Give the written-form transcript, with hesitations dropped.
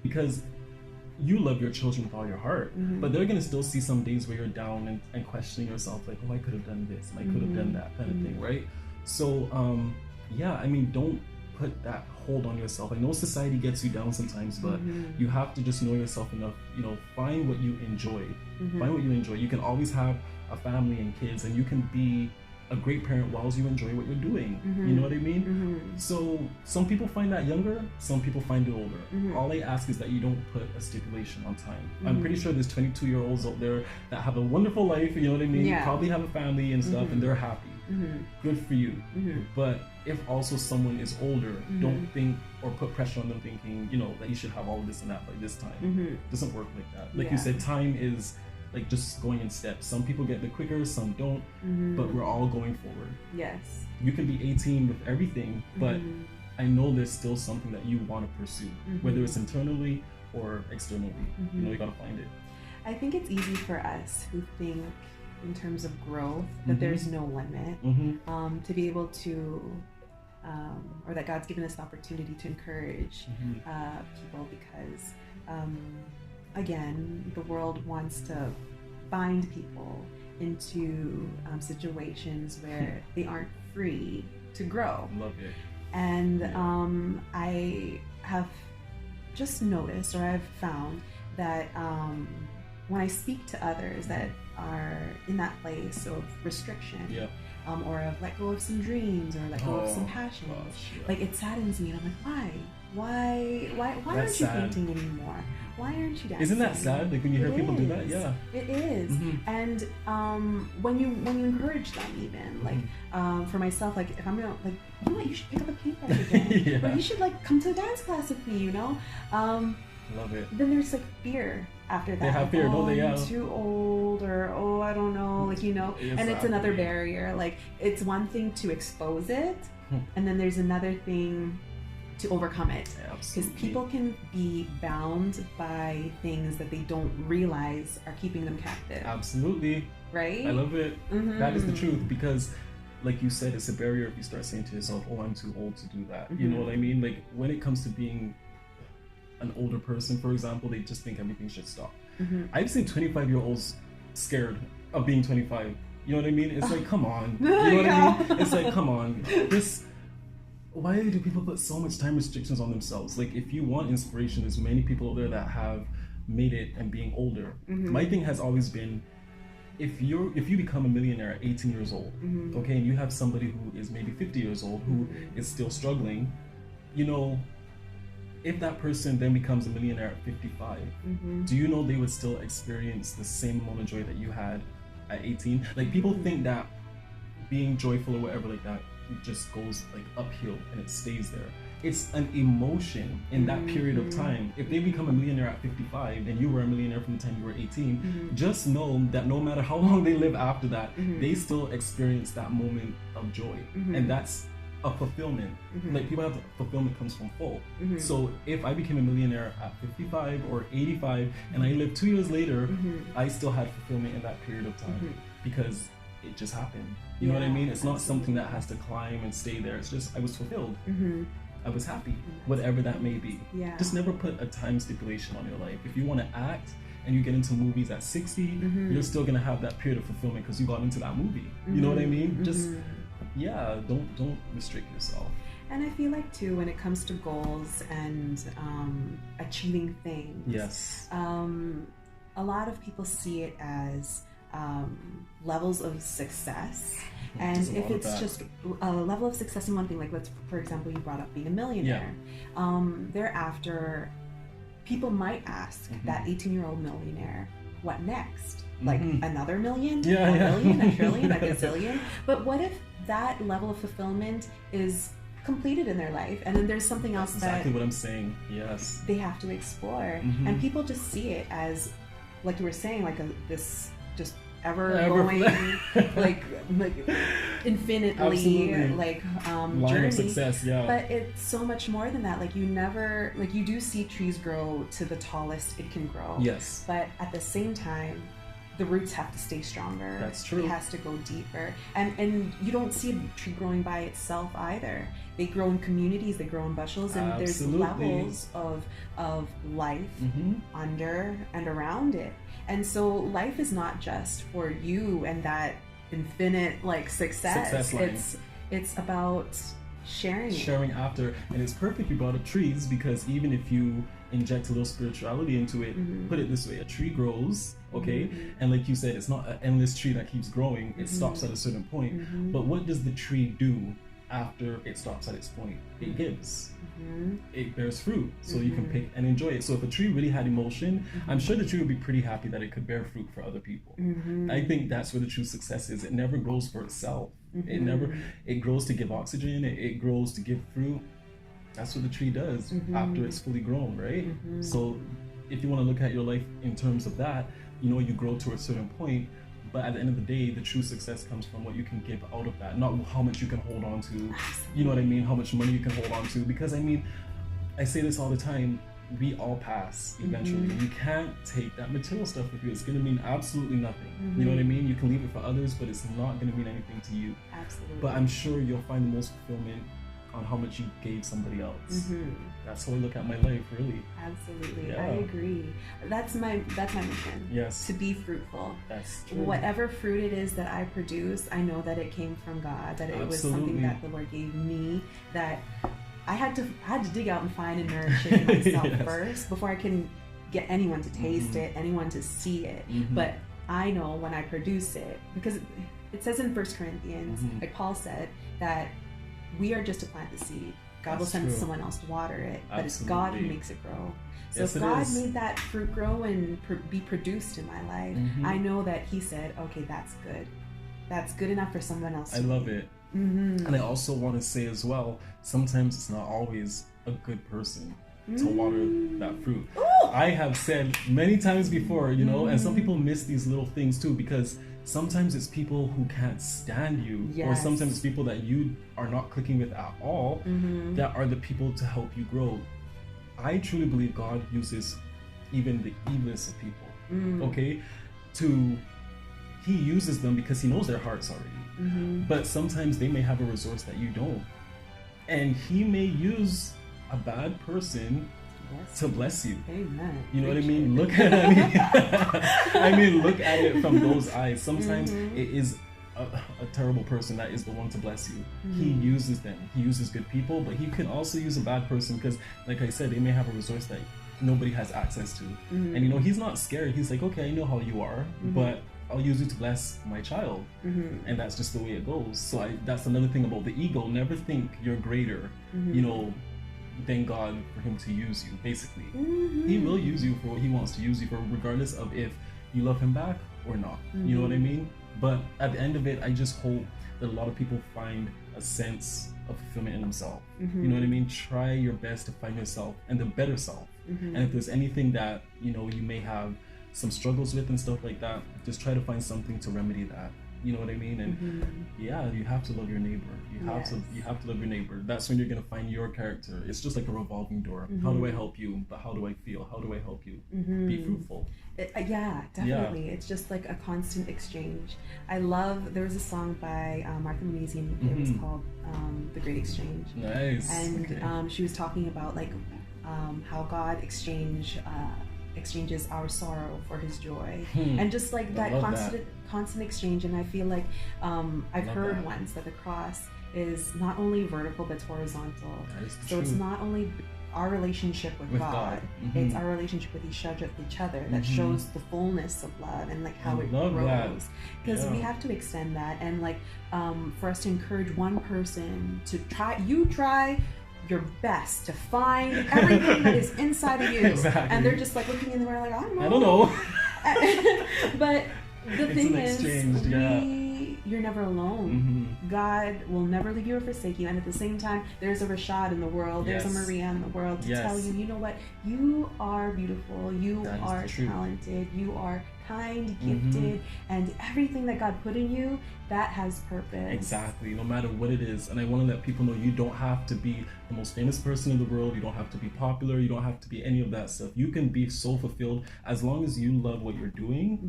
because you love your children with all your heart, but they're gonna still see some days where you're down and questioning yourself, like, oh, I could have done this and I could have done that kind of thing, right? So yeah, I mean, don't put that hold on yourself. I know society gets you down sometimes, but you have to just know yourself enough, you know, find what you enjoy. Find what you enjoy. You can always have a family and kids, and you can be a great parent whilst you enjoy what you're doing. You know what I mean? So some people find that younger, some people find it older. All I ask is that you don't put a stipulation on time. I'm pretty sure there's 22-year-olds out there that have a wonderful life, you know what I mean? Yeah. Probably have a family and stuff, and they're happy. Good for you. But if also someone is older, don't think or put pressure on them thinking, you know, that you should have all of this and that by this time. It doesn't work like that. Like you said, time is like just going in steps. Some people get there quicker, some don't, but we're all going forward. Yes. You can be 18 with everything, but I know there's still something that you want to pursue, whether it's internally or externally. You know, you gotta find it. I think it's easy for us who think in terms of growth that there's no limit, to be able to or that God's given us the opportunity to encourage people, because again, the world wants to bind people into situations where they aren't free to grow. Love it. And I have just noticed, or I've found that when I speak to others that are in that place of restriction, or of let go of some dreams, or let go of some passions, like it saddens me, and I'm like, why aren't you painting anymore? Why aren't you dancing? Isn't that sad? Like when you hear people do that, it is. And when you encourage them, even like for myself, like if I'm gonna, like, you know what, you should pick up a paintbrush again, or you should like come to a dance class with me, you know. Love it. Then there's like fear after that. They have fear, don't they? I'm too old, or I don't know, like, you know. Exactly. And it's another barrier. Like it's one thing to expose it, and then there's another thing to overcome it. Because people can be bound by things that they don't realize are keeping them captive. Absolutely. Right? I love it. That is the truth, because like you said, it's a barrier if you start saying to yourself, oh, I'm too old to do that. You know what I mean? Like when it comes to being an older person, for example, they just think everything should stop. I've seen 25-year-olds scared of being 25. You know what I mean? It's like, come on. You know what I mean? It's like, come on. Why do people put so much time restrictions on themselves? Like, if you want inspiration, there's many people out there that have made it and being older. My thing has always been, if you become a millionaire at 18 years old, okay, and you have somebody who is maybe 50 years old who is still struggling, you know, if that person then becomes a millionaire at 55, do you know they would still experience the same amount of joy that you had at 18? Like, people think that being joyful or whatever like that just goes like uphill and it stays there. It's an emotion in that period of time. If they become a millionaire at 55 and you were a millionaire from the time you were 18, just know that no matter how long they live after that, they still experience that moment of joy. And that's a fulfillment. Like, people have fulfillment comes from full. So if I became a millionaire at 55 or 85 and I lived 2 years later, I still had fulfillment in that period of time because it just happened. You know what I mean? It's not something that has to climb and stay there. It's just, I was fulfilled. I was happy, whatever that may be. Just never put a time stipulation on your life. If you want to act and you get into movies at 60, you're still going to have that period of fulfillment because you got into that movie. You know what I mean? Just, don't restrict yourself. And I feel like too, when it comes to goals and achieving things, a lot of people see it as levels of success. And if it's just a level of success in one thing, like let's, for example, you brought up being a millionaire, thereafter people might ask that 18-year-old millionaire, what next? Like another million, a million, a trillion, a gazillion? But what if that level of fulfillment is completed in their life, and then there's something else exactly what I'm saying. Yes, they have to explore, and people just see it as, like you were saying, like this just ever going like infinitely like line journey of success. But it's so much more than that. Like, you never, like, you do see trees grow to the tallest it can grow, yes, but at the same time the roots have to stay stronger. That's true. It has to go deeper. And you don't see a tree growing by itself either. They grow in communities, they grow in bushels, and Absolutely. there's levels of life under and around it. And so life is not just for you and that infinite like success line. It's about sharing after. And it's perfect you brought up trees, because even if you inject a little spirituality into it, put it this way, a tree grows, okay, and like you said, it's not an endless tree that keeps growing. It stops at a certain point. But what does the tree do after it stops at its point? It gives. It bears fruit, so you can pick and enjoy it. So if a tree really had emotion, I'm sure the tree would be pretty happy that it could bear fruit for other people. I think that's where the true success is. It never grows for itself. It grows to give oxygen. It grows to give fruit. That's what the tree does after it's fully grown, right? So if you want to look at your life in terms of that, you know, you grow to a certain point, but at the end of the day, the true success comes from what you can give out of that, not how much you can hold on to. You know what I mean? How much money you can hold on to. Because I mean, I say this all the time, we all pass eventually. You can't take that material stuff with you. It's going to mean absolutely nothing. You know what I mean? You can leave it for others, but it's not going to mean anything to you. Absolutely. But I'm sure you'll find the most fulfillment on how much you gave somebody else. That's how I look at my life, really. Absolutely. Yeah. I agree. That's my mission. Yes. To be fruitful. That's true. Whatever fruit it is that I produce, I know that it came from God, that it was something that the Lord gave me, that I had to dig out and find and nourish it myself first before I can get anyone to taste it, anyone to see it. But I know when I produce it, because it says in 1 Corinthians, like Paul said, that we are just to plant the seed. God will send someone else to water it, but it's God who makes it grow. So if God made that fruit grow and be produced in my life, I know that He said, okay, that's good. That's good enough for someone else to love it. And I also want to say as well, sometimes it's not always a good person to water that fruit. I have said many times before, you know, and some people miss these little things too, because sometimes it's people who can't stand you, or sometimes it's people that you are not clicking with at all, that are the people to help you grow. I truly believe God uses even the evilest of people, okay? He uses them because He knows their hearts already. But sometimes they may have a resource that you don't. And He may use a bad person to bless you. Amen. You know what I mean? Look at it. I mean, look at it from those eyes. Sometimes it is a terrible person that is the one to bless you. He uses them. He uses good people, but He can also use a bad person because, like I said, they may have a resource that nobody has access to. And you know, He's not scared. He's like, okay, I know how you are, but I'll use you to bless my child. And that's just the way it goes. So that's another thing about the ego. Never think you're greater, you know, than God for Him to use you, basically. He will use you for what He wants to use you for, regardless of if you love Him back or not. You know what I mean? But at the end of it, I just hope that a lot of people find a sense of fulfillment in themselves. You know what I mean? Try your best to find yourself and the better self. And if there's anything that, you know, you may have some struggles with and stuff like that, just try to find something to remedy that. You know what I mean? And yeah, you have to love your neighbor. You have to love your neighbor. That's when you're gonna find your character. It's just like a revolving door. How do I help you? But how do I feel? How do I help you? Be fruitful. Yeah, definitely. Yeah. It's just like a constant exchange. I love. There was a song by Martha Munizian. It was called "The Great Exchange." Nice. And she was talking about like how God exchanges our sorrow for His joy, and just like that constant exchange. And I feel like I've heard once that the cross is not only vertical but it's horizontal. So it's not only our relationship with God. It's our relationship with each other that shows the fullness of love and like how it grows. Because we have to extend that, and like for us to encourage one person to try your best to find everything that is inside of you. And they're just like looking in the mirror like, I don't know. But the thing is, you're never alone. God will never leave you or forsake you. And at the same time, there's a Rashad in the world, there's a Maria in the world to tell you, you know what, you are beautiful, you are talented, you are kind, gifted, and everything that God put in you, that has purpose. Exactly, no matter what it is. And I want to let people know you don't have to be the most famous person in the world, you don't have to be popular, you don't have to be any of that stuff. You can be so fulfilled as long as you love what you're doing.